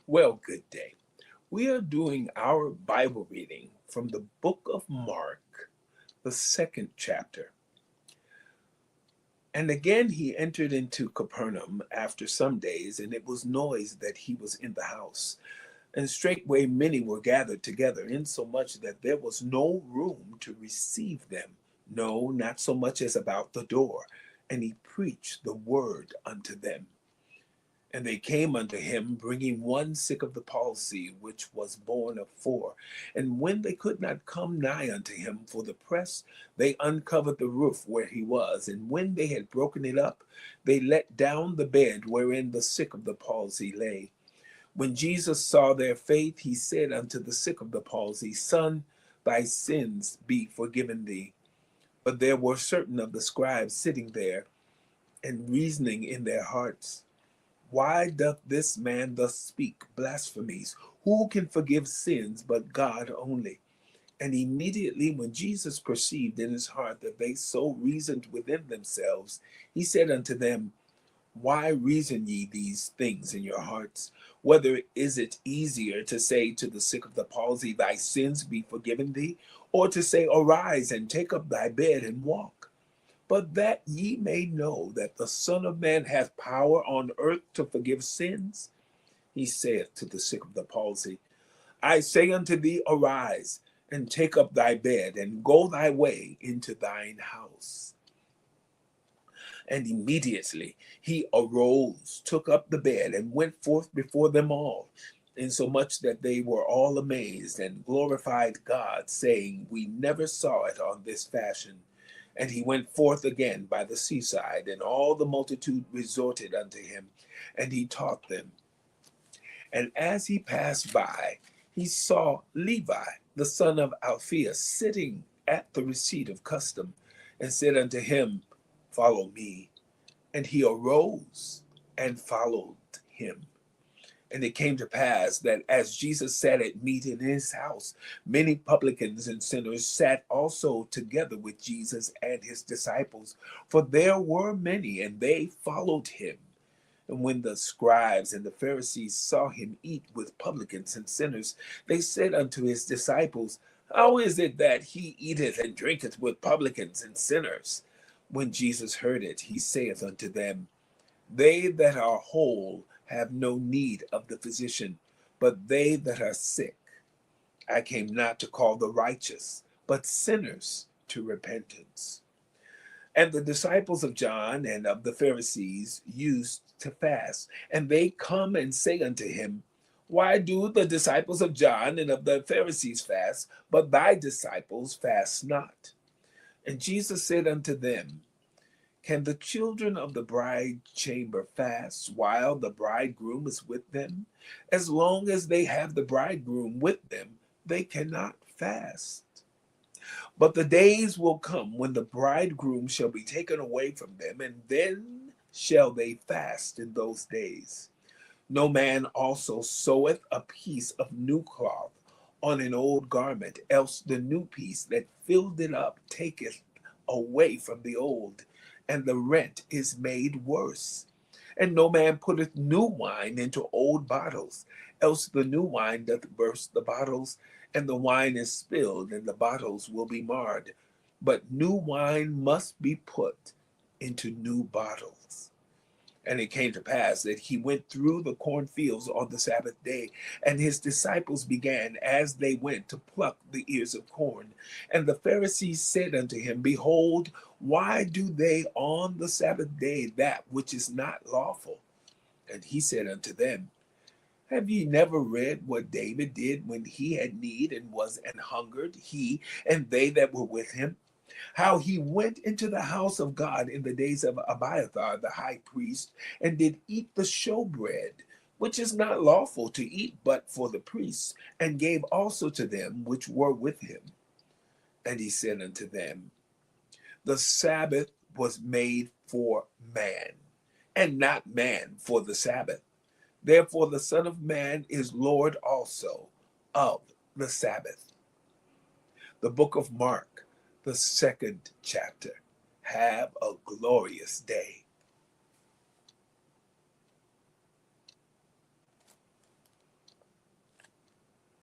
Well, good day. We are doing our Bible reading from the book of Mark, the second chapter. And again he entered into Capernaum after some days, and it was noised that he was in the house. And straightway many were gathered together, insomuch that there was no room to receive them, no, not so much as about the door. And he preached the word unto them. And they came unto him, bringing one sick of the palsy, which was borne of 4. And when they could not come nigh unto him for the press, they uncovered the roof where he was. And when they had broken it up, they let down the bed wherein the sick of the palsy lay. When Jesus saw their faith, he said unto the sick of the palsy, Son, thy sins be forgiven thee. But there were certain of the scribes sitting there, and reasoning in their hearts, Why doth this man thus speak blasphemies? Who can forgive sins but God only? And immediately when Jesus perceived in his heart that they so reasoned within themselves, he said unto them, Why reason ye these things in your hearts? Whether is it easier to say to the sick of the palsy, Thy sins be forgiven thee, or to say, Arise and take up thy bed and walk? But that ye may know that the Son of Man hath power on earth to forgive sins, he saith to the sick of the palsy, I say unto thee, Arise, and take up thy bed, and go thy way into thine house. And immediately he arose, took up the bed, and went forth before them all, insomuch that they were all amazed, and glorified God, saying, We never saw it on this fashion. And he went forth again by the seaside, and all the multitude resorted unto him, and he taught them. And as he passed by, he saw Levi, the son of Alphaeus, sitting at the receipt of custom, and said unto him, Follow me. And he arose and followed him. And it came to pass that as Jesus sat at meat in his house, many publicans and sinners sat also together with Jesus and his disciples, for there were many, and they followed him. And when the scribes and the Pharisees saw him eat with publicans and sinners, they said unto his disciples, How is it that he eateth and drinketh with publicans and sinners? When Jesus heard it, he saith unto them, They that are whole have no need of the physician, but they that are sick. I came not to call the righteous, but sinners to repentance. And the disciples of John and of the Pharisees used to fast. And they come and say unto him, Why do the disciples of John and of the Pharisees fast, but thy disciples fast not? And Jesus said unto them, Can the children of the bride chamber fast while the bridegroom is with them? As long as they have the bridegroom with them, they cannot fast. But the days will come when the bridegroom shall be taken away from them, and then shall they fast in those days. No man also seweth a piece of new cloth on an old garment, else the new piece that filled it up taketh away from the old, and the rent is made worse. And no man putteth new wine into old bottles, else the new wine doth burst the bottles, and the wine is spilled, and the bottles will be marred. But new wine must be put into new bottles. And it came to pass that he went through the cornfields on the Sabbath day, and his disciples began as they went to pluck the ears of corn. And the Pharisees said unto him, Behold, why do they on the Sabbath day that which is not lawful? And he said unto them, Have ye never read what David did when he had need and was an hungered, he and they that were with him? How he went into the house of God in the days of Abiathar the high priest, and did eat the showbread, which is not lawful to eat but for the priests, and gave also to them which were with him. And he said unto them, The Sabbath was made for man, and not man for the Sabbath. Therefore the Son of Man is Lord also of the Sabbath. The book of Mark, the second chapter. Have a glorious day.